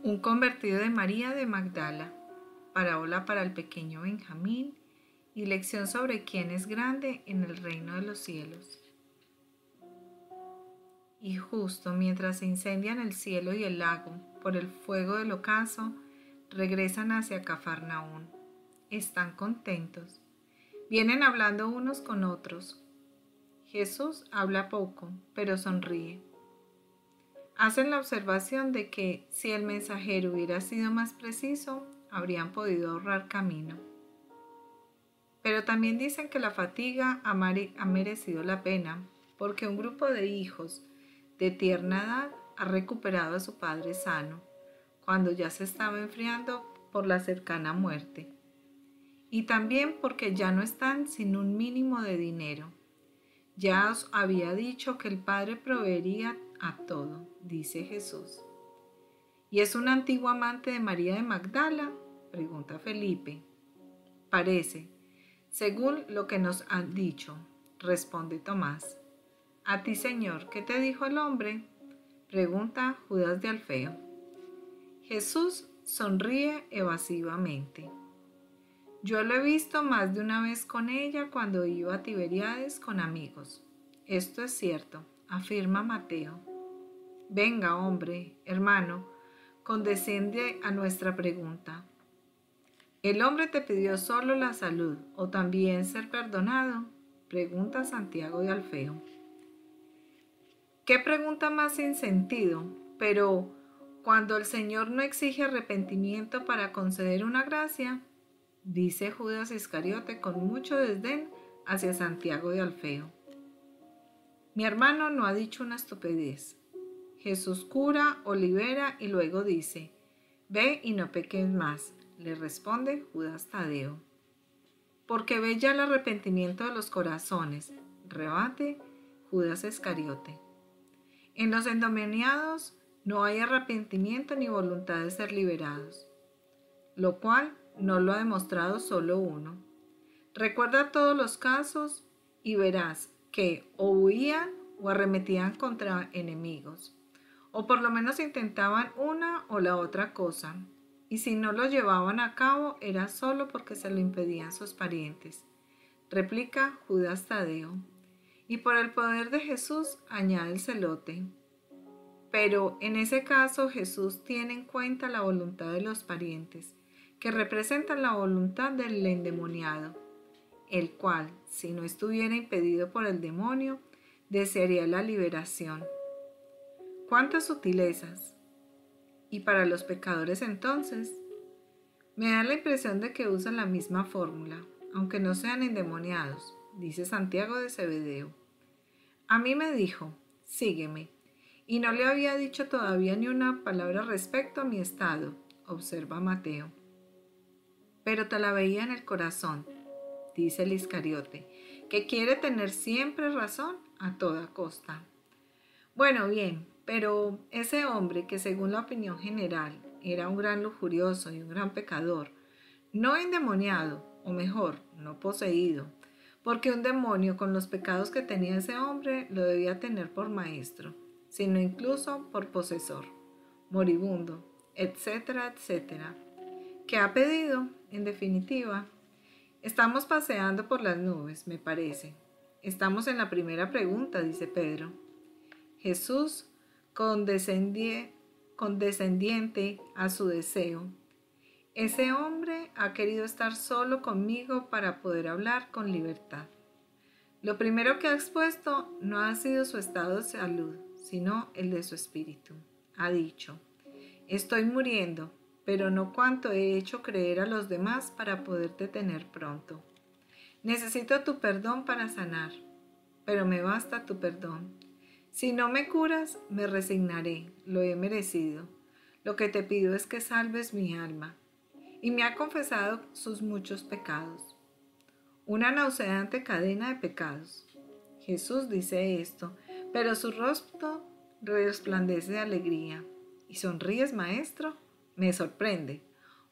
Un convertido de María de Magdala, parábola para el pequeño Benjamín y lección sobre quién es grande en el reino de los cielos. Y justo mientras se incendian el cielo y el lago por el fuego del ocaso, regresan hacia Cafarnaún. Están contentos. Vienen hablando unos con otros. Jesús habla poco, pero sonríe. Hacen la observación de que si el mensajero hubiera sido más preciso, habrían podido ahorrar camino. Pero también dicen que la fatiga ha merecido la pena, porque un grupo de hijos de tierna edad ha recuperado a su padre sano, cuando ya se estaba enfriando por la cercana muerte. Y también porque ya no están sin un mínimo de dinero. Ya os había dicho que el Padre proveería a todo, dice Jesús. ¿Y es un antiguo amante de María de Magdala?, pregunta Felipe. Parece, según lo que nos han dicho, responde Tomás. ¿A ti, Señor, qué te dijo el hombre?, pregunta Judas de Alfeo. Jesús sonríe evasivamente. Yo lo he visto más de una vez con ella cuando iba a Tiberíades con amigos. Esto es cierto, afirma Mateo. Venga, hombre, hermano, condesciende a nuestra pregunta. ¿El hombre te pidió solo la salud o también ser perdonado?, pregunta Santiago de Alfeo. ¿Qué pregunta más sin sentido? Pero cuando el Señor no exige arrepentimiento para conceder una gracia, dice Judas Iscariote con mucho desdén hacia Santiago de Alfeo. Mi hermano no ha dicho una estupidez. Jesús cura o libera y luego dice, ve y no peques más, le responde Judas Tadeo. Porque ve ya el arrepentimiento de los corazones, rebate Judas Iscariote. En los endemoniados no hay arrepentimiento ni voluntad de ser liberados, lo cual no lo ha demostrado solo uno. Recuerda todos los casos y verás que o huían o arremetían contra enemigos, o por lo menos intentaban una o la otra cosa, y si no lo llevaban a cabo era solo porque se lo impedían sus parientes, replica Judas Tadeo. Y por el poder de Jesús, añade el celote. Pero en ese caso Jesús tiene en cuenta la voluntad de los parientes, que representan la voluntad del endemoniado, el cual, si no estuviera impedido por el demonio, desearía la liberación. ¡Cuántas sutilezas! Y para los pecadores entonces, me da la impresión de que usan la misma fórmula, aunque no sean endemoniados, dice Santiago de Zebedeo. A mí me dijo, sígueme, y no le había dicho todavía ni una palabra respecto a mi estado, observa Mateo. Pero te la veía en el corazón, dice el Iscariote, que quiere tener siempre razón a toda costa. Bueno, bien, pero ese hombre que según la opinión general era un gran lujurioso y un gran pecador, no endemoniado, o mejor, no poseído, porque un demonio con los pecados que tenía ese hombre lo debía tener por maestro, sino incluso por posesor, moribundo, etcétera, etcétera. ¿Qué ha pedido? En definitiva, estamos paseando por las nubes, me parece. Estamos en la primera pregunta, dice Pedro. Jesús, condescendiente a su deseo. Ese hombre ha querido estar solo conmigo para poder hablar con libertad. Lo primero que ha expuesto no ha sido su estado de salud, sino el de su espíritu. Ha dicho, estoy muriendo, pero no cuanto he hecho creer a los demás para poderte tener pronto. Necesito tu perdón para sanar, pero me basta tu perdón. Si no me curas, me resignaré, lo he merecido. Lo que te pido es que salves mi alma. Y me ha confesado sus muchos pecados. Una nauseante cadena de pecados. Jesús dice esto, pero su rostro resplandece de alegría. ¿Y sonríes, maestro? Me sorprende,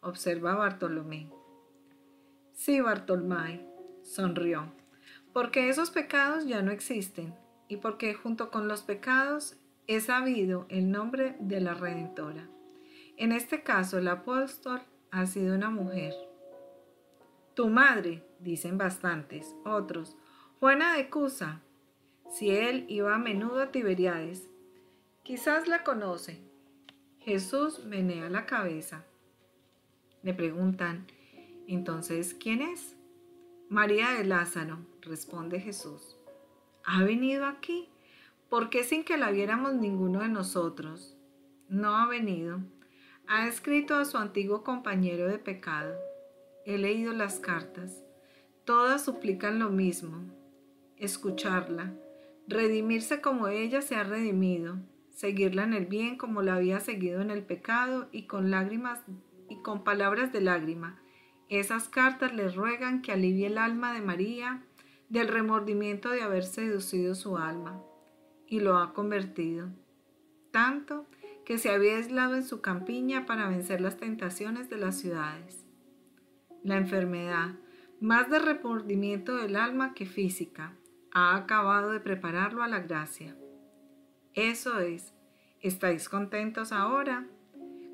observa Bartolomé. Sí, Bartolomé, sonrió, porque esos pecados ya no existen, y porque junto con los pecados he sabido el nombre de la Redentora. En este caso, el apóstol ha sido una mujer. Tu madre, dicen bastantes, otros, Juana de Cusa. Si él iba a menudo a Tiberíades, quizás la conoce. Jesús menea la cabeza. Le preguntan, entonces, ¿quién es? María de Lázaro, responde Jesús. ¿Ha venido aquí? ¿Por qué sin que la viéramos ninguno de nosotros? No ha venido. Ha escrito a su antiguo compañero de pecado. He leído las cartas. Todas suplican lo mismo. Escucharla, redimirse como ella se ha redimido, seguirla en el bien como la había seguido en el pecado y con lágrimas y con palabras de lágrima. Esas cartas le ruegan que alivie el alma de María del remordimiento de haber seducido su alma, y lo ha convertido, tanto que se había aislado en su campiña para vencer las tentaciones de las ciudades. La enfermedad, más de remordimiento del alma que física, ha acabado de prepararlo a la gracia. Eso es, ¿estáis contentos ahora?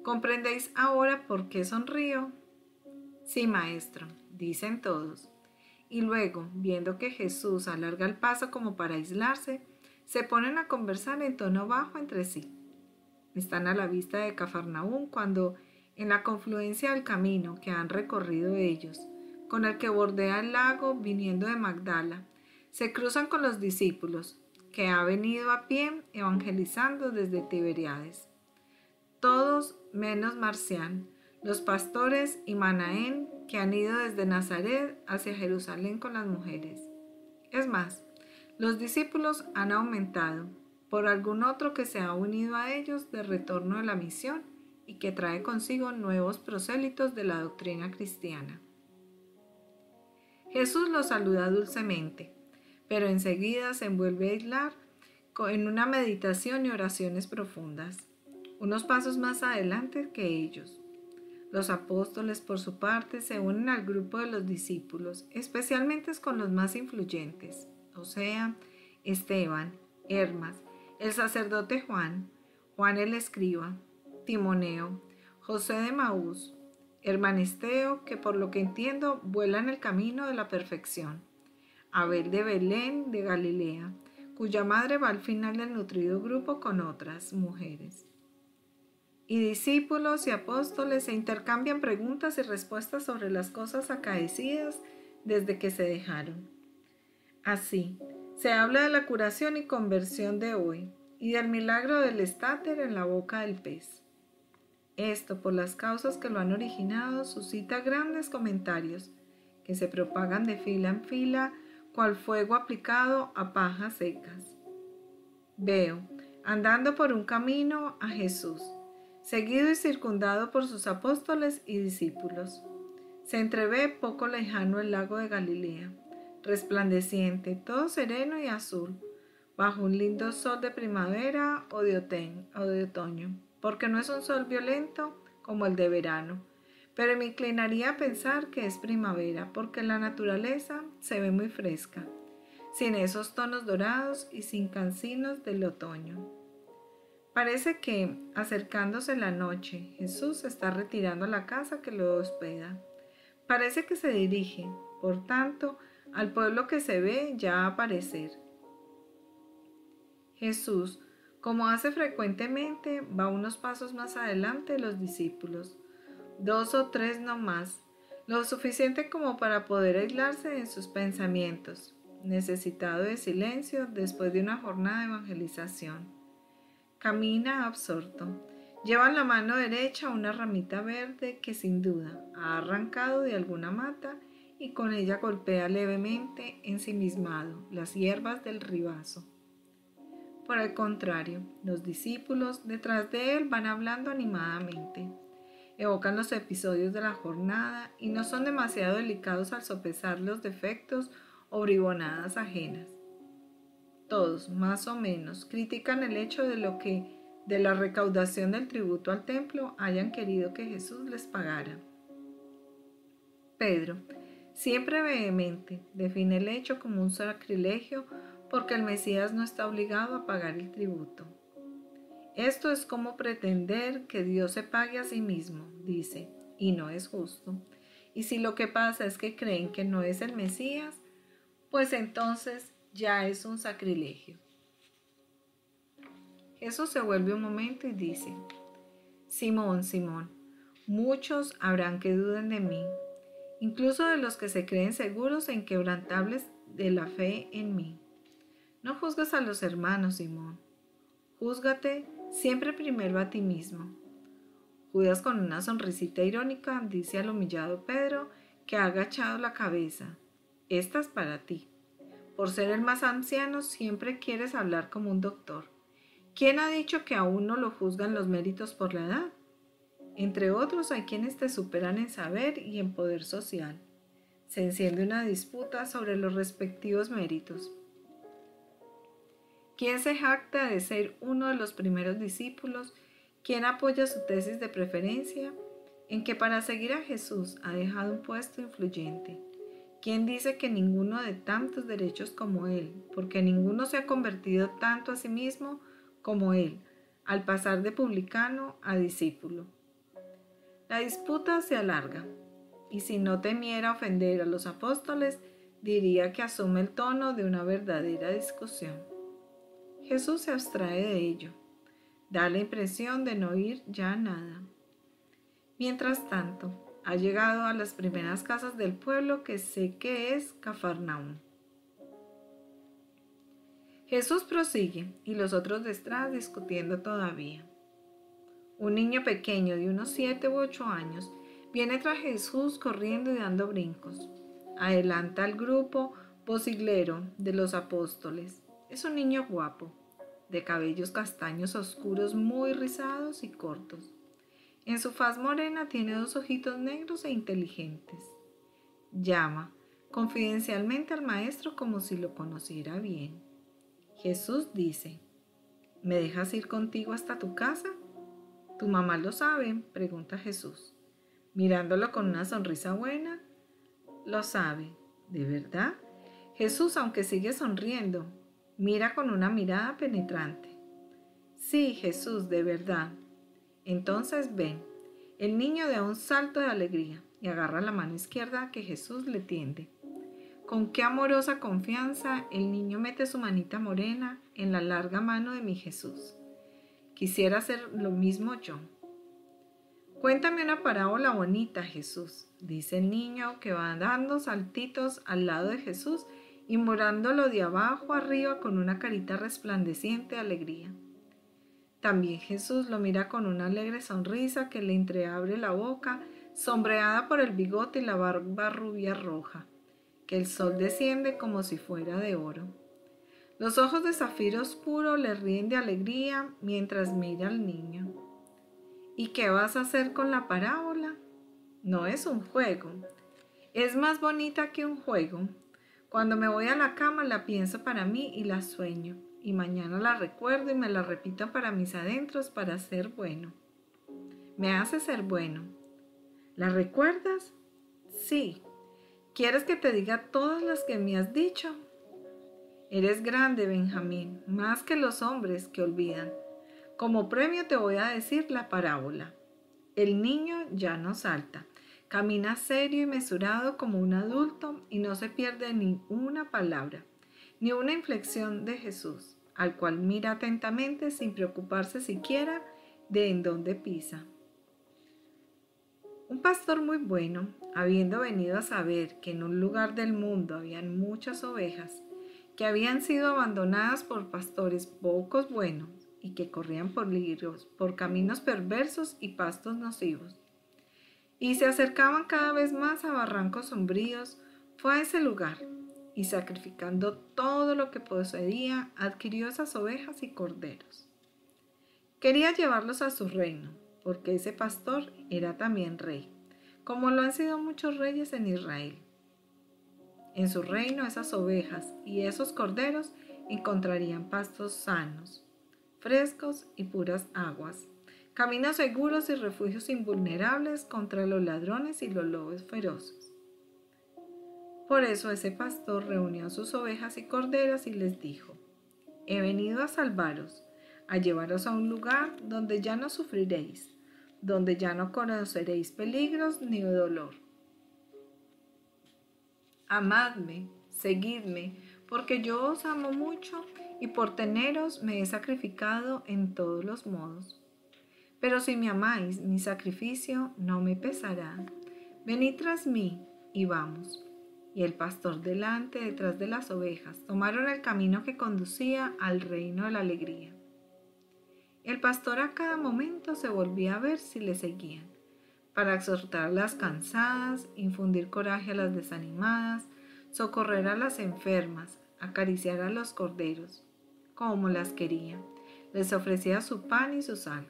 ¿Comprendéis ahora por qué sonrío? Sí, maestro, dicen todos. Y luego, viendo que Jesús alarga el paso como para aislarse, se ponen a conversar en tono bajo entre sí. Están a la vista de Cafarnaúm cuando, en la confluencia del camino que han recorrido ellos, con el que bordea el lago viniendo de Magdala, se cruzan con los discípulos, que ha venido a pie evangelizando desde Tiberíades. Todos menos Marcián, los pastores y Manaén, que han ido desde Nazaret hacia Jerusalén con las mujeres. Es más, los discípulos han aumentado por algún otro que se ha unido a ellos de retorno de la misión y que trae consigo nuevos prosélitos de la doctrina cristiana. Jesús los saluda dulcemente, pero enseguida se envuelve a aislar en una meditación y oraciones profundas, unos pasos más adelante que ellos. Los apóstoles, por su parte, se unen al grupo de los discípulos, especialmente con los más influyentes, o sea, Esteban, Hermas, el sacerdote Juan, Juan el escriba, Timoneo, José de Maús, Hermanesteo, que por lo que entiendo vuela en el camino de la perfección, Abel de Belén de Galilea, cuya madre va al final del nutrido grupo con otras mujeres. Y discípulos y apóstoles se intercambian preguntas y respuestas sobre las cosas acaecidas desde que se dejaron. Así, se habla de la curación y conversión de hoy y del milagro del estáter en la boca del pez. Esto, por las causas que lo han originado, suscita grandes comentarios que se propagan de fila en fila, cual fuego aplicado a pajas secas. Veo, andando por un camino, a Jesús, seguido y circundado por sus apóstoles y discípulos. Se entrevé poco lejano el lago de Galilea, resplandeciente, todo sereno y azul, bajo un lindo sol de primavera o de otoño, porque no es un sol violento como el de verano, pero me inclinaría a pensar que es primavera, porque la naturaleza se ve muy fresca, sin esos tonos dorados y sin cansinos del otoño. Parece que, acercándose la noche, Jesús se está retirando a la casa que lo hospeda. Parece que se dirige, por tanto, al pueblo que se ve ya aparecer. Jesús, como hace frecuentemente, va unos pasos más adelante de los discípulos, 2 o 3 no más, lo suficiente como para poder aislarse en sus pensamientos, necesitado de silencio después de una jornada de evangelización. Camina absorto. Lleva en la mano derecha una ramita verde que sin duda ha arrancado de alguna mata y con ella golpea levemente ensimismado las hierbas del ribazo. Por el contrario, los discípulos detrás de él van hablando animadamente. Evocan los episodios de la jornada y no son demasiado delicados al sopesar los defectos o bribonadas ajenas. Todos, más o menos, critican el hecho de la recaudación del tributo al templo hayan querido que Jesús les pagara. Pedro, siempre vehemente, define el hecho como un sacrilegio porque el Mesías no está obligado a pagar el tributo. Esto es como pretender que Dios se pague a sí mismo, dice, y no es justo. Y si lo que pasa es que creen que no es el Mesías, pues entonces ya es un sacrilegio. Jesús se vuelve un momento y dice, Simón, Simón, muchos habrán que duden de mí, incluso de los que se creen seguros e inquebrantables de la fe en mí. No juzgues a los hermanos, Simón. Júzgate siempre primero a ti mismo. Judas, con una sonrisita irónica, dice al humillado Pedro, que ha agachado la cabeza, esta es para ti. Por ser el más anciano, siempre quieres hablar como un doctor. ¿Quién ha dicho que a uno lo juzgan los méritos por la edad? Entre otros, hay quienes te superan en saber y en poder social. Se enciende una disputa sobre los respectivos méritos. ¿Quién se jacta de ser uno de los primeros discípulos? ¿Quién apoya su tesis de preferencia? En que para seguir a Jesús ha dejado un puesto influyente. ¿Quién dice que ninguno de tantos derechos como él, porque ninguno se ha convertido tanto a sí mismo como él, al pasar de publicano a discípulo? La disputa se alarga, y si no temiera ofender a los apóstoles, diría que asume el tono de una verdadera discusión. Jesús se abstrae de ello, da la impresión de no oír ya nada. Mientras tanto, ha llegado a las primeras casas del pueblo que sé que es Cafarnaúm. Jesús prosigue y los otros detrás discutiendo todavía. Un niño pequeño de unos 7 u 8 años viene tras Jesús corriendo y dando brincos. Adelanta al grupo vociglero de los apóstoles. Es un niño guapo, de cabellos castaños oscuros muy rizados y cortos. En su faz morena tiene 2 ojitos negros e inteligentes. Llama confidencialmente al maestro como si lo conociera bien. Jesús dice, ¿me dejas ir contigo hasta tu casa? ¿Tu mamá lo sabe?, pregunta Jesús. Mirándolo con una sonrisa buena, lo sabe. ¿De verdad? Jesús, aunque sigue sonriendo, mira con una mirada penetrante. Sí, Jesús, de verdad. Entonces ven. El niño da un salto de alegría y agarra la mano izquierda que Jesús le tiende. Con qué amorosa confianza el niño mete su manita morena en la larga mano de mi Jesús. Quisiera hacer lo mismo yo. Cuéntame una parábola bonita, Jesús, dice el niño que va dando saltitos al lado de Jesús y mirándolo de abajo arriba con una carita resplandeciente de alegría. También Jesús lo mira con una alegre sonrisa que le entreabre la boca, sombreada por el bigote y la barba rubia roja, que el sol desciende como si fuera de oro. Los ojos de zafiro oscuro le ríen de alegría mientras mira al niño. ¿Y qué vas a hacer con la parábola? No es un juego. Es más bonita que un juego. Cuando me voy a la cama la pienso para mí y la sueño. Y mañana la recuerdo y me la repito para mis adentros para ser bueno. Me hace ser bueno. ¿La recuerdas? Sí. ¿Quieres que te diga todas las que me has dicho? Eres grande, Benjamín, más que los hombres que olvidan. Como premio te voy a decir la parábola. El niño ya no salta. Camina serio y mesurado como un adulto y no se pierde ni una palabra, ni una inflexión de Jesús, al cual mira atentamente sin preocuparse siquiera de en dónde pisa. Un pastor muy bueno, habiendo venido a saber que en un lugar del mundo habían muchas ovejas, que habían sido abandonadas por pastores pocos buenos y que corrían por peligros, por caminos perversos y pastos nocivos, y se acercaban cada vez más a barrancos sombríos, fue a ese lugar y sacrificando todo lo que poseía, adquirió esas ovejas y corderos. Quería llevarlos a su reino, porque ese pastor era también rey, como lo han sido muchos reyes en Israel. En su reino esas ovejas y esos corderos encontrarían pastos sanos, frescos y puras aguas, caminos seguros y refugios invulnerables contra los ladrones y los lobos feroces. Por eso ese pastor reunió sus ovejas y corderos y les dijo, he venido a salvaros, a llevaros a un lugar donde ya no sufriréis, donde ya no conoceréis peligros ni dolor. Amadme, seguidme, porque yo os amo mucho y por teneros me he sacrificado en todos los modos. Pero si me amáis, mi sacrificio no me pesará. Venid tras mí y vamos. Y el pastor delante, detrás de las ovejas, tomaron el camino que conducía al reino de la alegría. El pastor a cada momento se volvía a ver si le seguían, para exhortar a las cansadas, infundir coraje a las desanimadas, socorrer a las enfermas, acariciar a los corderos, como las quería. Les ofrecía su pan y su sal.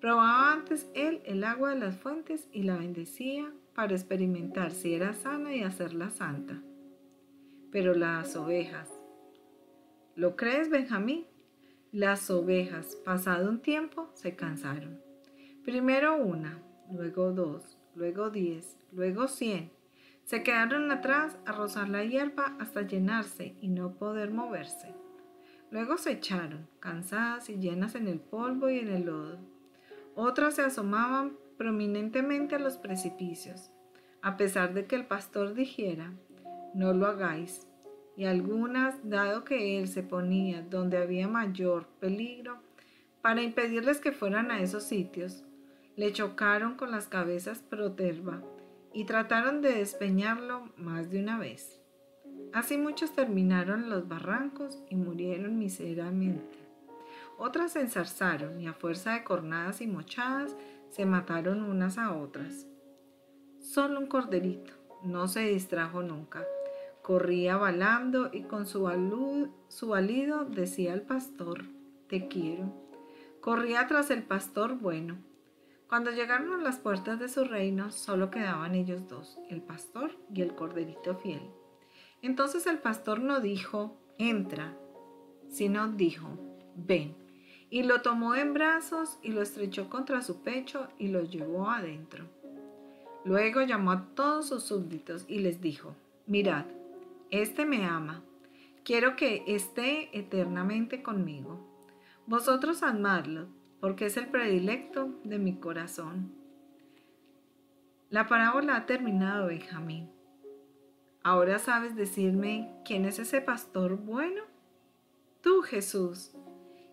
Probaba antes él el agua de las fuentes y la bendecía para experimentar si era sana y hacerla santa. Pero las ovejas, ¿lo crees, Benjamín? Las ovejas, pasado un tiempo, se cansaron. Primero una, luego 2, luego 10, luego 100. Se quedaron atrás a rozar la hierba hasta llenarse y no poder moverse. Luego se echaron, cansadas y llenas en el polvo y en el lodo. Otras se asomaban prominentemente a los precipicios, a pesar de que el pastor dijera, no lo hagáis. Y algunas, dado que él se ponía donde había mayor peligro, para impedirles que fueran a esos sitios, le chocaron con las cabezas proterva y trataron de despeñarlo más de una vez. Así muchos terminaron en los barrancos y murieron miserablemente. Otras se enzarzaron y a fuerza de cornadas y mochadas se mataron unas a otras. Solo un corderito no se distrajo nunca. Corría balando y con su balido decía al pastor, te quiero. Corría tras el pastor bueno. Cuando llegaron a las puertas de su reino, solo quedaban ellos dos, el pastor y el corderito fiel. Entonces el pastor no dijo, entra, sino dijo, ven. Y lo tomó en brazos y lo estrechó contra su pecho y lo llevó adentro. Luego llamó a todos sus súbditos y les dijo, mirad, este me ama, quiero que esté eternamente conmigo. Vosotros amadlo, porque es el predilecto de mi corazón. La parábola ha terminado, Benjamín. ¿Ahora sabes decirme quién es ese pastor bueno? Tú, Jesús.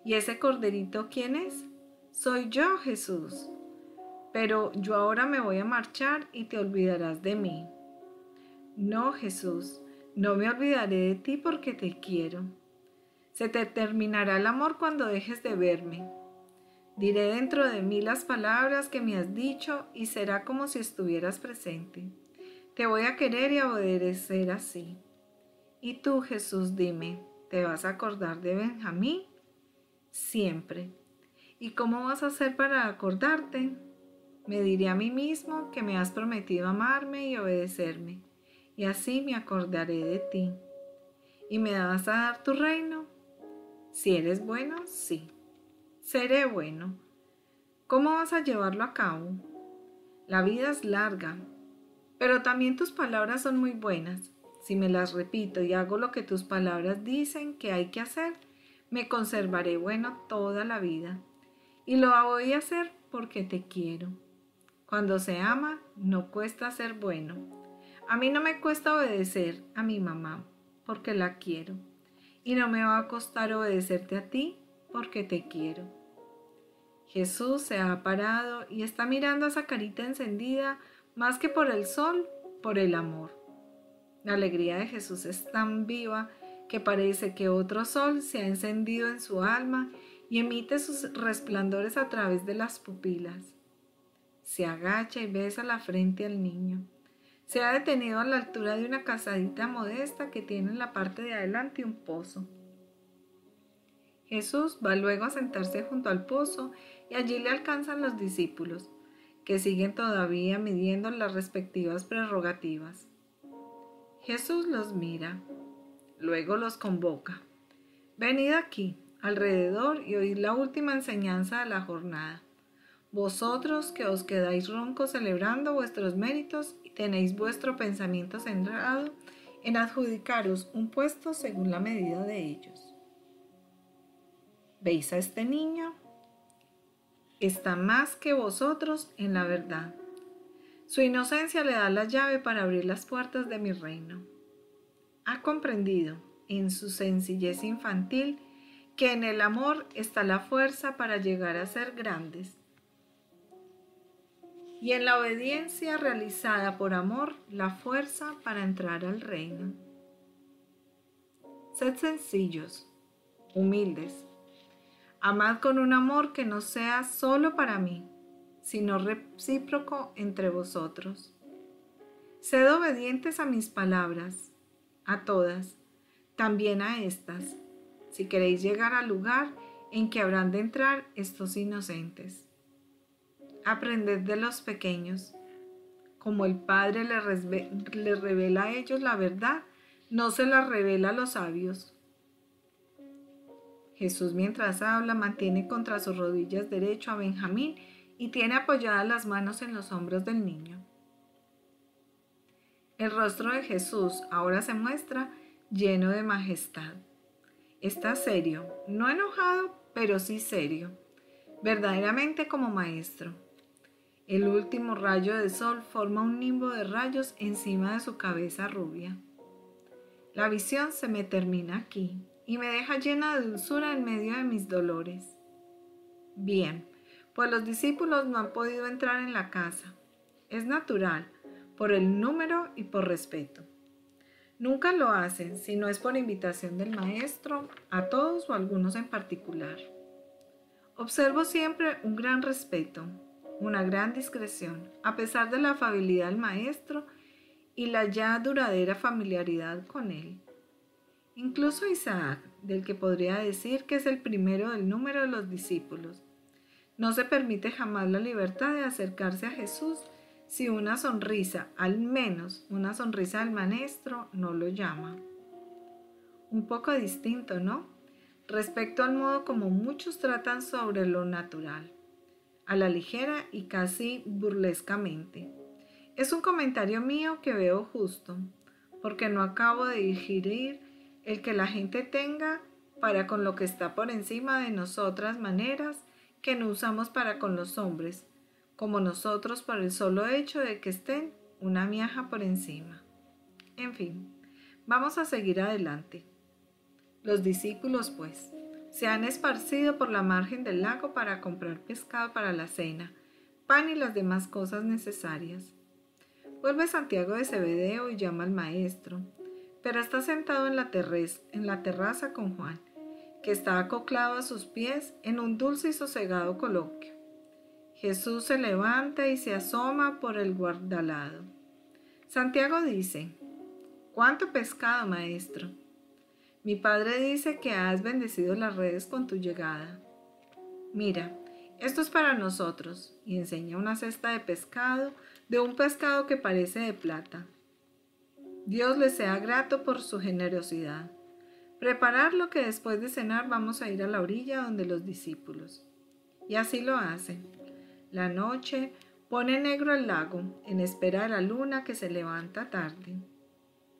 ¿Y ese corderito quién es? Soy yo, Jesús. Pero yo ahora me voy a marchar y te olvidarás de mí. No, Jesús, no me olvidaré de ti porque te quiero. Se te terminará el amor cuando dejes de verme. Diré dentro de mí las palabras que me has dicho y será como si estuvieras presente. Te voy a querer y a obedecer así. Y tú, Jesús, dime, ¿te vas a acordar de Benjamín? Siempre. ¿Y cómo vas a hacer para acordarte? Me diré a mí mismo que me has prometido amarme y obedecerme, y así me acordaré de ti. ¿Y me vas a dar tu reino? Si eres bueno, sí. Seré bueno. ¿Cómo vas a llevarlo a cabo? La vida es larga, pero también tus palabras son muy buenas. Si me las repito y hago lo que tus palabras dicen que hay que hacer, me conservaré bueno toda la vida. Y lo voy a hacer porque te quiero. Cuando se ama, no cuesta ser bueno. A mí no me cuesta obedecer a mi mamá porque la quiero. Y no me va a costar obedecerte a ti porque te quiero. Jesús se ha parado y está mirando a esa carita encendida más que por el sol, por el amor. La alegría de Jesús es tan viva que parece que otro sol se ha encendido en su alma y emite sus resplandores a través de las pupilas. Se agacha y besa la frente al niño. Se ha detenido a la altura de una casadita modesta que tiene en la parte de adelante un pozo. Jesús va luego a sentarse junto al pozo y allí le alcanzan los discípulos, que siguen todavía midiendo las respectivas prerrogativas. Jesús los mira, luego los convoca. Venid aquí, alrededor, y oíd la última enseñanza de la jornada. Vosotros que os quedáis roncos celebrando vuestros méritos y tenéis vuestro pensamiento centrado en adjudicaros un puesto según la medida de ellos. ¿Veis a este niño? Está más que vosotros en la verdad. Su inocencia le da la llave para abrir las puertas de mi reino. Ha comprendido, en su sencillez infantil, que en el amor está la fuerza para llegar a ser grandes. Y en la obediencia realizada por amor, la fuerza para entrar al reino. Sed sencillos, humildes. Amad con un amor que no sea solo para mí, sino recíproco entre vosotros. Sed obedientes a mis palabras, a todas, también a estas, si queréis llegar al lugar en que habrán de entrar estos inocentes. Aprended de los pequeños. Como el Padre les revela a ellos la verdad, no se la revela a los sabios. Jesús, mientras habla, mantiene contra sus rodillas derecho a Benjamín y tiene apoyadas las manos en los hombros del niño. El rostro de Jesús ahora se muestra lleno de majestad. Está serio, no enojado, pero sí serio, verdaderamente como maestro. El último rayo de sol forma un nimbo de rayos encima de su cabeza rubia. La visión se me termina aquí y me deja llena de dulzura en medio de mis dolores. Bien, pues los discípulos no han podido entrar en la casa. Es natural, por el número y por respeto. Nunca lo hacen si no es por invitación del maestro, a todos o a algunos en particular. Observo siempre un gran respeto, una gran discreción, a pesar de la afabilidad del maestro y la ya duradera familiaridad con él. Incluso Isaac, del que podría decir que es el primero del número de los discípulos, no se permite jamás la libertad de acercarse a Jesús si una sonrisa, al menos una sonrisa del maestro, no lo llama. Un poco distinto, ¿no? Respecto al modo como muchos tratan sobre lo natural, a la ligera y casi burlescamente. Es un comentario mío que veo justo, porque no acabo de digerir el que la gente tenga para con lo que está por encima de nosotras maneras que no usamos para con los hombres, como nosotros por el solo hecho de que estén una miaja por encima. En fin, vamos a seguir adelante. Los discípulos, pues, se han esparcido por la margen del lago para comprar pescado para la cena, pan y las demás cosas necesarias. Vuelve Santiago de Zebedeo y llama al maestro, pero está sentado en la terraza con Juan, que está acoplado a sus pies en un dulce y sosegado coloquio. Jesús se levanta y se asoma por el guardalado. Santiago dice: «¿Cuánto pescado, maestro? Mi padre dice que has bendecido las redes con tu llegada. Mira, esto es para nosotros», y enseña una cesta de pescado, de un pescado que parece de plata. Dios les sea grato por su generosidad. Preparad lo que después de cenar vamos a ir a la orilla donde los discípulos. Y así lo hacen. La noche pone negro el lago en espera de la luna que se levanta tarde.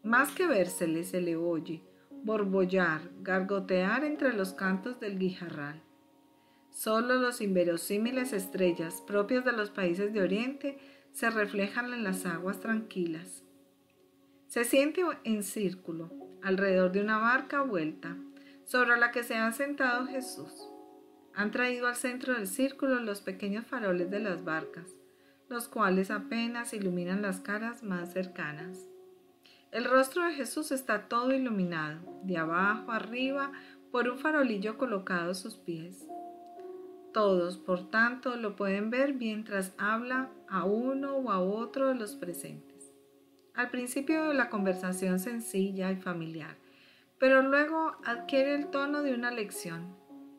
Más que vérsele se le oye borbollar, gargotear entre los cantos del guijarral. Solo los inverosímiles estrellas propias de los países de Oriente se reflejan en las aguas tranquilas. Se siente en círculo, alrededor de una barca vuelta, sobre la que se ha sentado Jesús. Han traído al centro del círculo los pequeños faroles de las barcas, los cuales apenas iluminan las caras más cercanas. El rostro de Jesús está todo iluminado, de abajo a arriba, por un farolillo colocado a sus pies. Todos, por tanto, lo pueden ver mientras habla a uno o a otro de los presentes. Al principio de la conversación sencilla y familiar, pero luego adquiere el tono de una lección.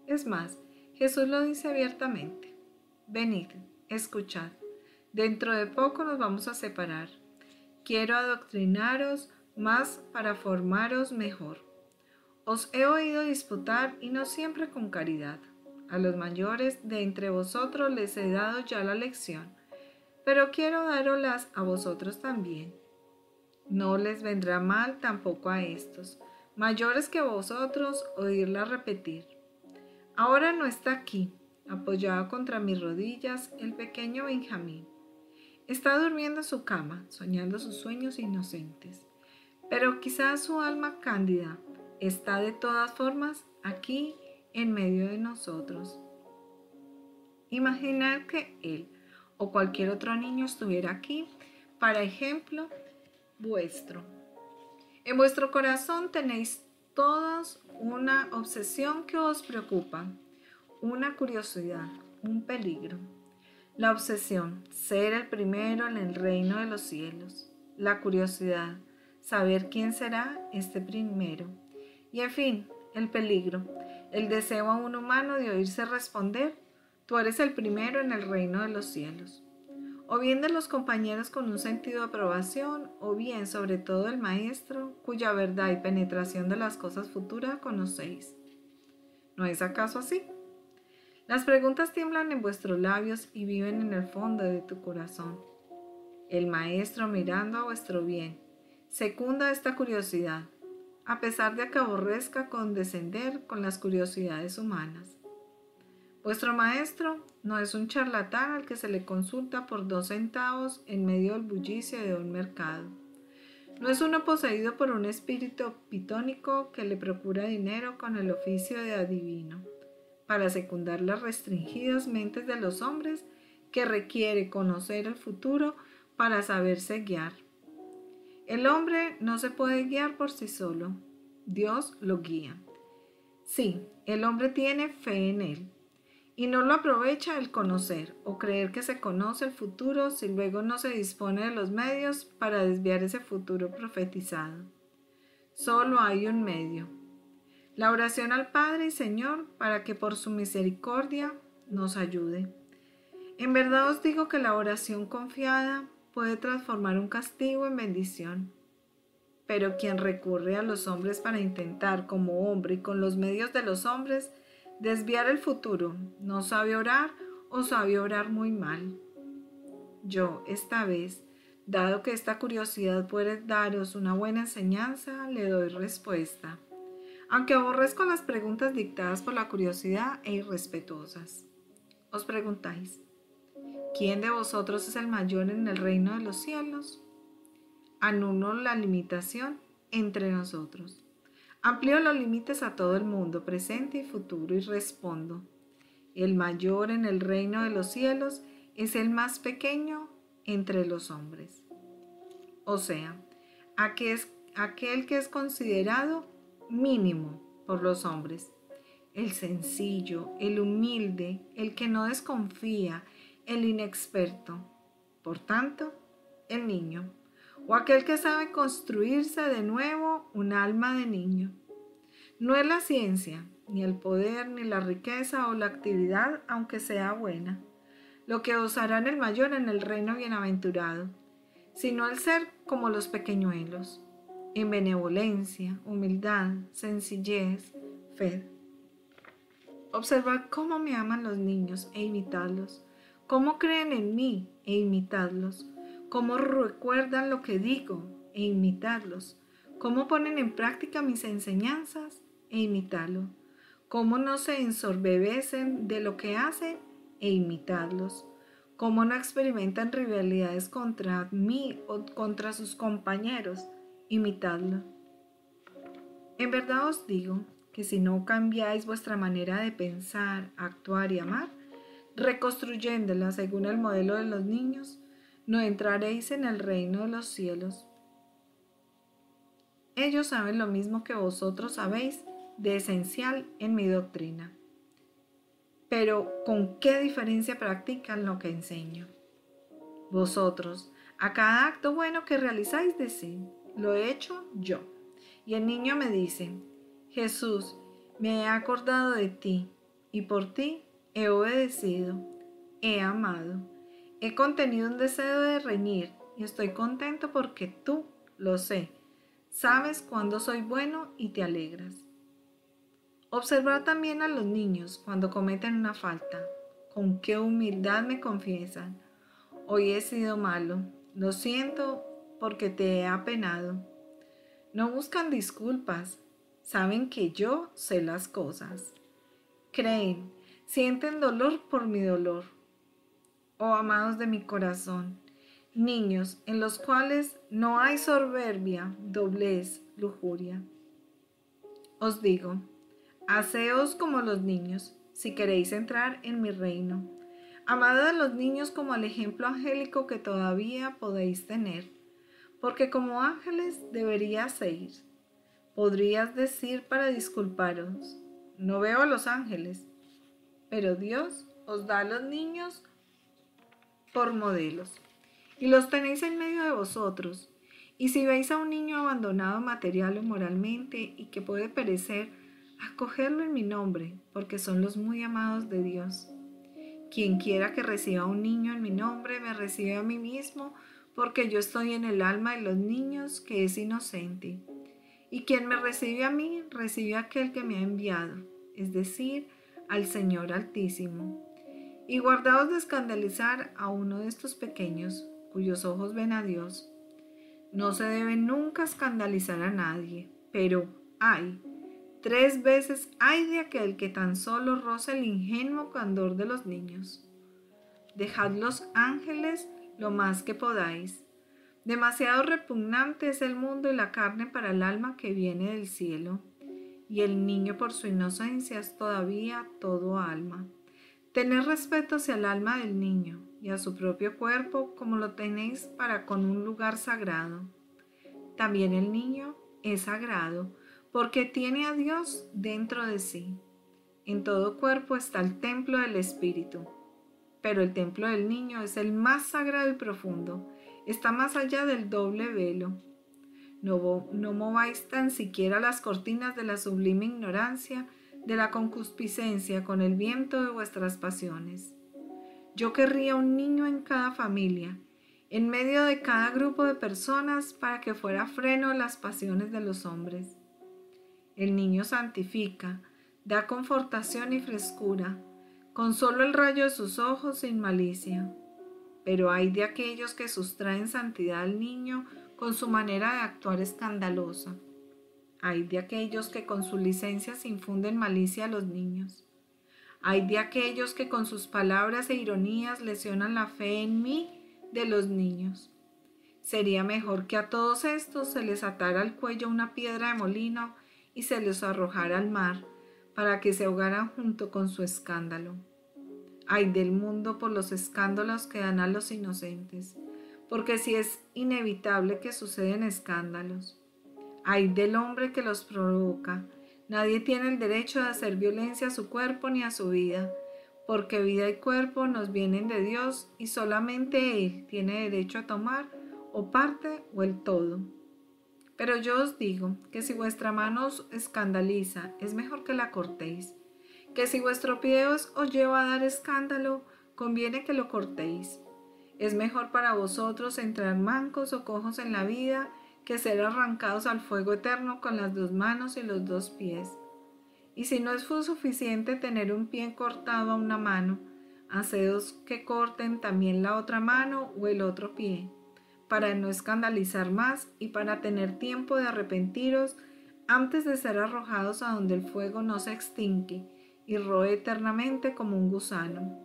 Es más, Jesús lo dice abiertamente: «Venid, escuchad, dentro de poco nos vamos a separar. Quiero adoctrinaros más para formaros mejor. Os he oído disputar y no siempre con caridad. A los mayores de entre vosotros les he dado ya la lección, pero quiero darolas a vosotros también. No les vendrá mal tampoco a estos, mayores que vosotros, oírla repetir. Ahora no está aquí, apoyado contra mis rodillas, el pequeño Benjamín. Está durmiendo en su cama, soñando sus sueños inocentes. Pero quizás su alma cándida está de todas formas aquí en medio de nosotros. Imaginad que él o cualquier otro niño estuviera aquí, para ejemplo vuestro. En vuestro corazón tenéis todos una obsesión que os preocupa, una curiosidad, un peligro. La obsesión, ser el primero en el reino de los cielos. La curiosidad, saber quién será este primero. Y en fin, el peligro, el deseo aún humano de oírse responder, tú eres el primero en el reino de los cielos. O bien de los compañeros con un sentido de aprobación, o bien sobre todo el Maestro, cuya verdad y penetración de las cosas futuras conocéis. ¿No es acaso así? Las preguntas tiemblan en vuestros labios y viven en el fondo de tu corazón. El Maestro, mirando a vuestro bien, secunda esta curiosidad, a pesar de que aborrezca condescender con las curiosidades humanas. Vuestro Maestro no es un charlatán al que se le consulta por 2 centavos en medio del bullicio de un mercado. No es uno poseído por un espíritu pitónico que le procura dinero con el oficio de adivino, para secundar las restringidas mentes de los hombres que requiere conocer el futuro para saberse guiar. El hombre no se puede guiar por sí solo, Dios lo guía. Sí, el hombre tiene fe en él, y no lo aprovecha el conocer o creer que se conoce el futuro si luego no se dispone de los medios para desviar ese futuro profetizado. Solo hay un medio: la oración al Padre y Señor para que por su misericordia nos ayude. En verdad os digo que la oración confiada puede transformar un castigo en bendición. Pero quien recurre a los hombres para intentar, como hombre y con los medios de los hombres, desviar el futuro, no sabe orar o sabe orar muy mal. Yo, esta vez, dado que esta curiosidad puede daros una buena enseñanza, le doy respuesta, aunque aborrezco las preguntas dictadas por la curiosidad e irrespetuosas. Os preguntáis, ¿quién de vosotros es el mayor en el reino de los cielos? Anulo la limitación entre nosotros. Amplío los límites a todo el mundo, presente y futuro, y respondo: el mayor en el reino de los cielos es el más pequeño entre los hombres. O sea, aquel que es considerado mínimo por los hombres, el sencillo, el humilde, el que no desconfía, el inexperto, por tanto, el niño, o aquel que sabe construirse de nuevo un alma de niño. No es la ciencia, ni el poder, ni la riqueza o la actividad, aunque sea buena, lo que os hará el mayor en el reino bienaventurado, sino el ser como los pequeñuelos, en benevolencia, humildad, sencillez, fe. Observad cómo me aman los niños e imitadlos, cómo creen en mí e imitadlos, cómo recuerdan lo que digo e imitadlos, cómo ponen en práctica mis enseñanzas e imitadlo, cómo no se ensoberbecen de lo que hacen e imitadlos, cómo no experimentan rivalidades contra mí o contra sus compañeros, imitadlo. En verdad os digo que si no cambiáis vuestra manera de pensar, actuar y amar, reconstruyéndola según el modelo de los niños, no entraréis en el reino de los cielos. Ellos saben lo mismo que vosotros sabéis de esencial en mi doctrina. Pero ¿con qué diferencia practican lo que enseño? Vosotros, a cada acto bueno que realizáis, decid: lo he hecho yo. Y el niño me dice: Jesús, me he acordado de ti, y por ti he obedecido, he amado, he contenido un deseo de reñir, y estoy contento porque tú, lo sé, sabes cuándo soy bueno y te alegras. Observad también a los niños cuando cometen una falta, con qué humildad me confiesan: hoy he sido malo, lo siento porque te he apenado. No buscan disculpas, saben que yo sé las cosas. creen, sienten dolor por mi dolor. Oh amados de mi corazón, niños en los cuales no hay soberbia, doblez, lujuria. Os digo, haceos como los niños, si queréis entrar en mi reino. Amad a los niños como al ejemplo angélico que todavía podéis tener, porque como ángeles deberías ser. Podrías decir para disculparos, no veo a los ángeles, pero Dios os da a los niños por modelos, y los tenéis en medio de vosotros. Y si veis a un niño abandonado material o moralmente y que puede perecer, acogedlo en mi nombre, porque son los muy amados de Dios. Quien quiera que reciba a un niño en mi nombre, me recibe a mí mismo, porque yo estoy en el alma de los niños, que es inocente. Y quien me recibe a mí, recibe a aquel que me ha enviado, es decir, al Señor Altísimo. Y guardaos de escandalizar a uno de estos pequeños, cuyos ojos ven a Dios. No se debe nunca escandalizar a nadie, pero ¡ay! 3 veces ¡ay de aquel que tan solo roza el ingenuo candor de los niños! Dejad los ángeles lo más que podáis. Demasiado repugnante es el mundo y la carne para el alma que viene del cielo, y el niño por su inocencia es todavía todo alma. Tened respeto hacia el alma del niño y a su propio cuerpo como lo tenéis para con un lugar sagrado. También el niño es sagrado porque tiene a Dios dentro de sí. En todo cuerpo está el templo del Espíritu, pero el templo del niño es el más sagrado y profundo, está más allá del doble velo. No mováis tan siquiera las cortinas de la sublime ignorancia, de la concupiscencia con el viento de vuestras pasiones. Yo querría un niño en cada familia, en medio de cada grupo de personas, para que fuera freno a las pasiones de los hombres. El niño santifica, da confortación y frescura, con solo el rayo de sus ojos sin malicia. Pero hay de aquellos que sustraen santidad al niño con su manera de actuar escandalosa. Hay de aquellos que con sus licencias infunden malicia a los niños. Hay de aquellos que con sus palabras e ironías lesionan la fe en mí de los niños. Sería mejor que a todos estos se les atara al cuello una piedra de molino y se los arrojara al mar, para que se ahogaran junto con su escándalo. Ay del mundo por los escándalos que dan a los inocentes, porque si es inevitable que suceden escándalos. Ay del hombre que los provoca. Nadie tiene el derecho de hacer violencia a su cuerpo ni a su vida, porque vida y cuerpo nos vienen de Dios y solamente Él tiene derecho a tomar o parte o el todo. Pero yo os digo que si vuestra mano os escandaliza, es mejor que la cortéis, que si vuestro pie os lleva a dar escándalo, conviene que lo cortéis. Es mejor para vosotros entrar mancos o cojos en la vida, que ser arrancados al fuego eterno con las 2 manos y los 2 pies. Y si no es suficiente tener un pie cortado a una mano, haceos que corten también la otra mano o el otro pie, para no escandalizar más y para tener tiempo de arrepentiros antes de ser arrojados a donde el fuego no se extingue y roe eternamente como un gusano.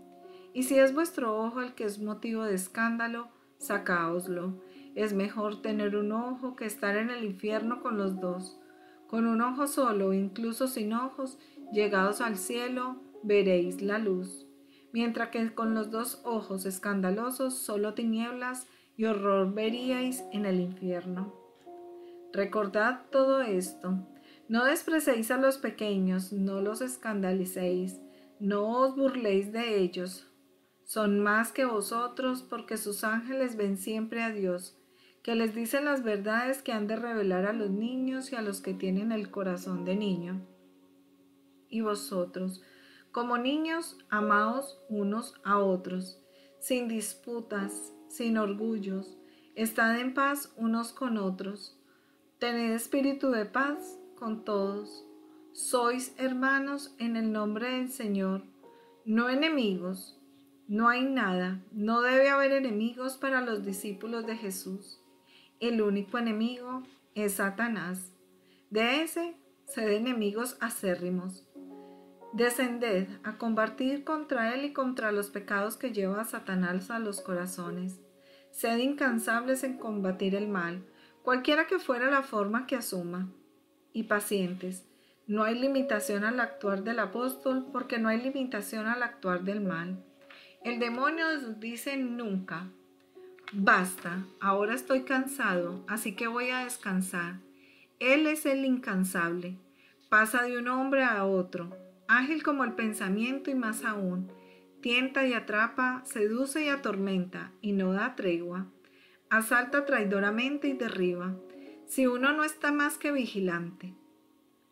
Y si es vuestro ojo el que es motivo de escándalo, sacáoslo. Es mejor tener un ojo que estar en el infierno con los 2. Con un ojo solo, incluso sin ojos, llegados al cielo, veréis la luz. Mientras que con los 2 ojos escandalosos, solo tinieblas y horror veríais en el infierno. Recordad todo esto. No despreciéis a los pequeños, no los escandalicéis, no os burléis de ellos. Son más que vosotros, porque sus ángeles ven siempre a Dios, que les dice las verdades que han de revelar a los niños y a los que tienen el corazón de niño. Y vosotros, como niños, amaos unos a otros, sin disputas, sin orgullos, estad en paz unos con otros, tened espíritu de paz con todos. Sois hermanos en el nombre del Señor, no enemigos. No hay nada, no debe haber enemigos para los discípulos de Jesús. El único enemigo es Satanás. De ese, sed enemigos acérrimos. Descended a combatir contra él y contra los pecados que lleva Satanás a los corazones. Sed incansables en combatir el mal, cualquiera que fuera la forma que asuma, y pacientes. No hay limitación al actuar del apóstol, porque no hay limitación al actuar del mal. El demonio dice nunca: basta, ahora estoy cansado, así que voy a descansar. Él es el incansable. Pasa de un hombre a otro, ágil como el pensamiento y más aún. Tienta y atrapa, seduce y atormenta, y no da tregua. Asalta traidoramente y derriba, si uno no está más que vigilante.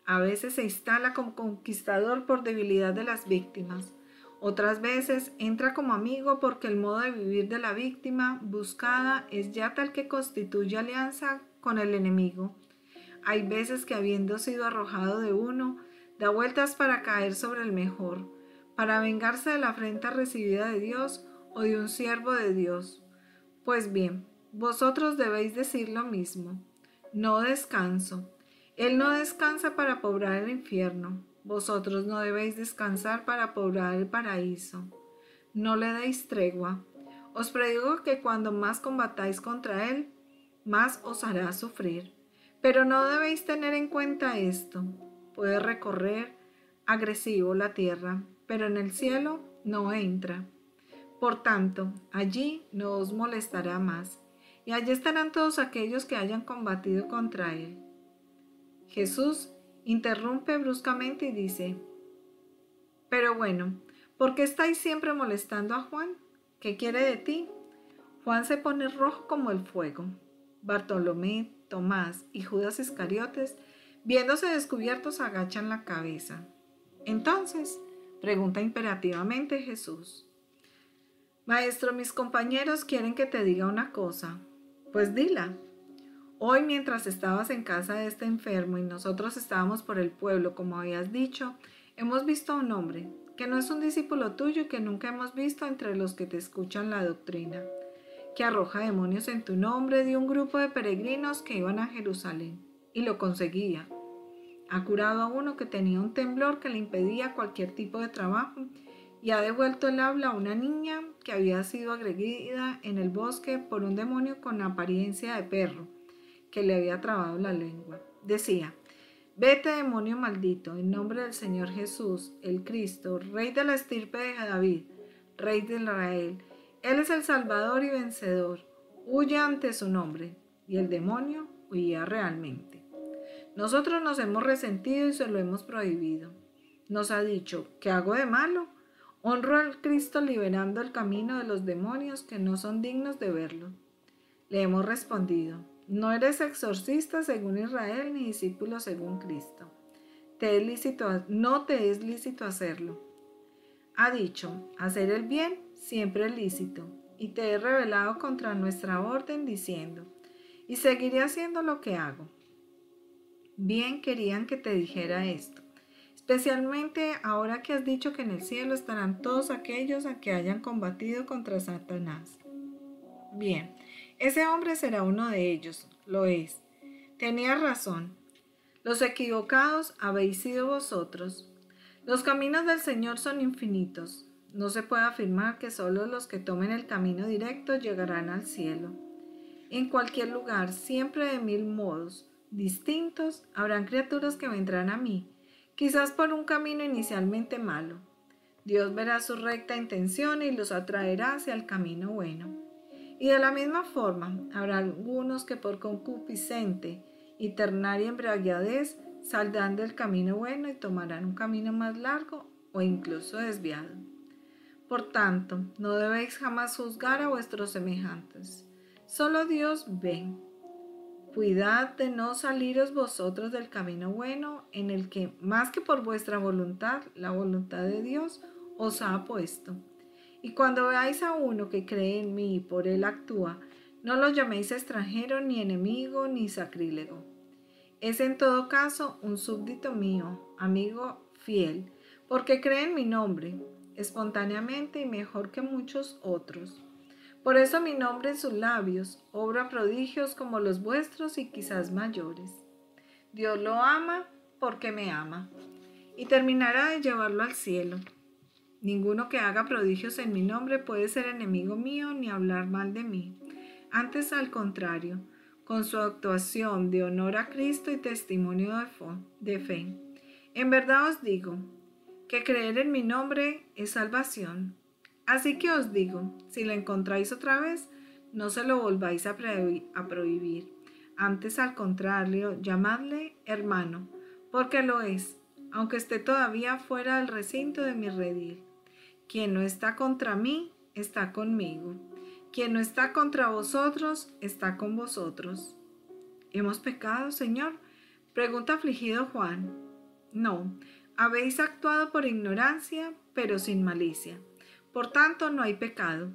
A veces se instala como conquistador por debilidad de las víctimas. Otras veces entra como amigo porque el modo de vivir de la víctima buscada es ya tal que constituye alianza con el enemigo. Hay veces que, habiendo sido arrojado de uno, da vueltas para caer sobre el mejor, para vengarse de la afrenta recibida de Dios o de un siervo de Dios. Pues bien, vosotros debéis decir lo mismo. No descanso. Él no descansa para pobrar el infierno. Vosotros no debéis descansar para pobrar el paraíso. No le deis tregua. Os predigo que cuando más combatáis contra él, más os hará sufrir. Pero no debéis tener en cuenta esto. Puede recorrer agresivo la tierra, pero en el cielo no entra. Por tanto, allí no os molestará más, y allí estarán todos aquellos que hayan combatido contra él. Jesús interrumpe bruscamente y dice: pero bueno, ¿por qué estáis siempre molestando a Juan? ¿Qué quiere de ti? Juan se pone rojo como el fuego. Bartolomé, Tomás y Judas Iscariotes, viéndose descubiertos, agachan la cabeza. Entonces, pregunta imperativamente Jesús: Maestro, mis compañeros quieren que te diga una cosa. Pues dila. Hoy, mientras estabas en casa de este enfermo y nosotros estábamos por el pueblo, como habías dicho, hemos visto a un hombre que no es un discípulo tuyo y que nunca hemos visto entre los que te escuchan la doctrina, que arroja demonios en tu nombre de un grupo de peregrinos que iban a Jerusalén, y lo conseguía. Ha curado a uno que tenía un temblor que le impedía cualquier tipo de trabajo, y ha devuelto el habla a una niña que había sido agredida en el bosque por un demonio con apariencia de perro, que le había trabado la lengua. Decía: vete, demonio maldito, en nombre del Señor Jesús, el Cristo, Rey de la estirpe de David, Rey de Israel. Él es el Salvador y vencedor. Huye ante su nombre. Y el demonio huía realmente. Nosotros nos hemos resentido y se lo hemos prohibido. Nos ha dicho: ¿qué hago de malo? Honro al Cristo liberando el camino de los demonios que no son dignos de verlo. Le hemos respondido: no eres exorcista según Israel ni discípulo según Cristo. No te es lícito hacerlo. Ha dicho: hacer el bien siempre es lícito, y te he rebelado contra nuestra orden diciendo: y seguiré haciendo lo que hago. Bien querían que te dijera esto, especialmente ahora que has dicho que en el cielo estarán todos aquellos a que hayan combatido contra Satanás. Bien, ese hombre será uno de ellos, lo es. Tenías razón. Los equivocados habéis sido vosotros. Los caminos del Señor son infinitos. No se puede afirmar que solo los que tomen el camino directo llegarán al cielo. En cualquier lugar, siempre de mil modos distintos, habrán criaturas que vendrán a mí, quizás por un camino inicialmente malo. Dios verá su recta intención y los atraerá hacia el camino bueno. Y de la misma forma, habrá algunos que por concupiscente y ternaria embriaguez saldrán del camino bueno y tomarán un camino más largo o incluso desviado. Por tanto, no debéis jamás juzgar a vuestros semejantes. Solo Dios ve. Cuidad de no saliros vosotros del camino bueno en el que, más que por vuestra voluntad, la voluntad de Dios os ha puesto. Y cuando veáis a uno que cree en mí y por él actúa, no lo llaméis extranjero, ni enemigo, ni sacrílego. Es en todo caso un súbdito mío, amigo fiel, porque cree en mi nombre, espontáneamente y mejor que muchos otros. Por eso mi nombre en sus labios obra prodigios como los vuestros y quizás mayores. Dios lo ama porque me ama. y terminará de llevarlo al cielo. Ninguno que haga prodigios en mi nombre puede ser enemigo mío ni hablar mal de mí. Antes, al contrario, con su actuación de honor a Cristo y testimonio de fe. En verdad os digo que creer en mi nombre es salvación. Así que os digo, si lo encontráis otra vez, no se lo volváis a prohibir. Antes, al contrario, llamadle hermano, porque lo es, aunque esté todavía fuera del recinto de mi redil. Quien no está contra mí, está conmigo. Quien no está contra vosotros, está con vosotros. ¿Hemos pecado, Señor? Pregunta afligido Juan. No, habéis actuado por ignorancia, pero sin malicia. Por tanto, no hay pecado.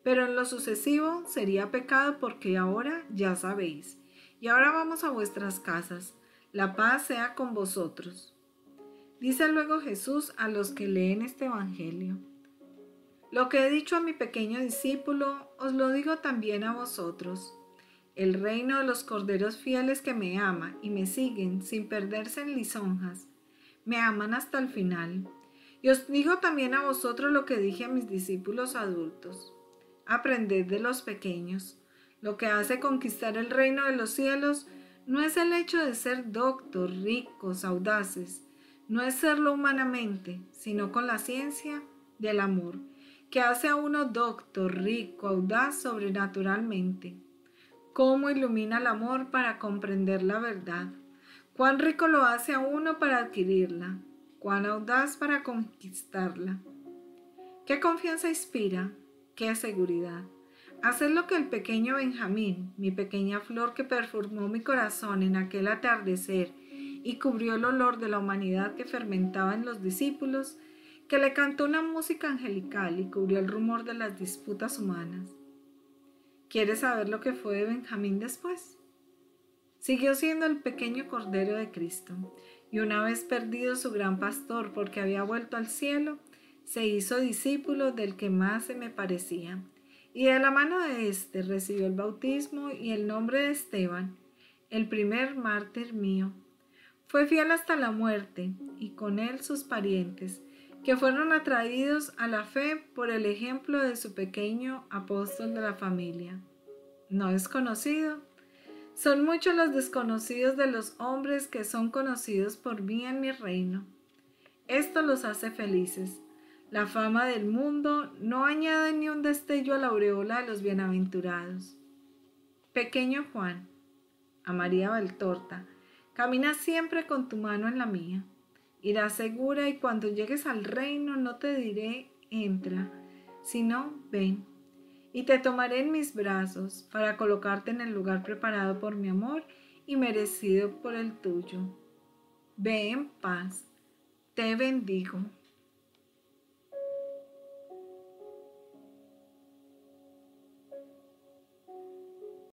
Pero en lo sucesivo sería pecado porque ahora ya sabéis. Y ahora vamos a vuestras casas. La paz sea con vosotros. Dice luego Jesús a los que leen este evangelio. Lo que he dicho a mi pequeño discípulo, os lo digo también a vosotros. El reino de los corderos fieles que me aman y me siguen sin perderse en lisonjas, me aman hasta el final. Y os digo también a vosotros lo que dije a mis discípulos adultos. Aprended de los pequeños. Lo que hace conquistar el reino de los cielos no es el hecho de ser doctos, ricos, audaces, no es serlo humanamente, sino con la ciencia del amor, que hace a uno doctor, rico, audaz sobrenaturalmente. Cómo ilumina el amor para comprender la verdad. Cuán rico lo hace a uno para adquirirla. Cuán audaz para conquistarla. Qué confianza inspira, qué seguridad. Hacer lo que el pequeño Benjamín, mi pequeña flor que perfumó mi corazón en aquel atardecer y cubrió el olor de la humanidad que fermentaba en los discípulos, que le cantó una música angelical y cubrió el rumor de las disputas humanas. ¿Quieres saber lo que fue de Benjamín después? Siguió siendo el pequeño Cordero de Cristo, y una vez perdido su gran pastor porque había vuelto al cielo, se hizo discípulo del que más se me parecía, y de la mano de éste recibió el bautismo y el nombre de Esteban, el primer mártir mío. Fue fiel hasta la muerte, y con él sus parientes, que fueron atraídos a la fe por el ejemplo de su pequeño apóstol de la familia. ¿No es conocido? Son muchos los desconocidos de los hombres que son conocidos por mí en mi reino. Esto los hace felices. La fama del mundo no añade ni un destello a la aureola de los bienaventurados. Pequeño Juan, a María Valtorta, camina siempre con tu mano en la mía. Irás segura y cuando llegues al reino no te diré entra, sino ven. Y te tomaré en mis brazos para colocarte en el lugar preparado por mi amor y merecido por el tuyo. Ve en paz. Te bendigo.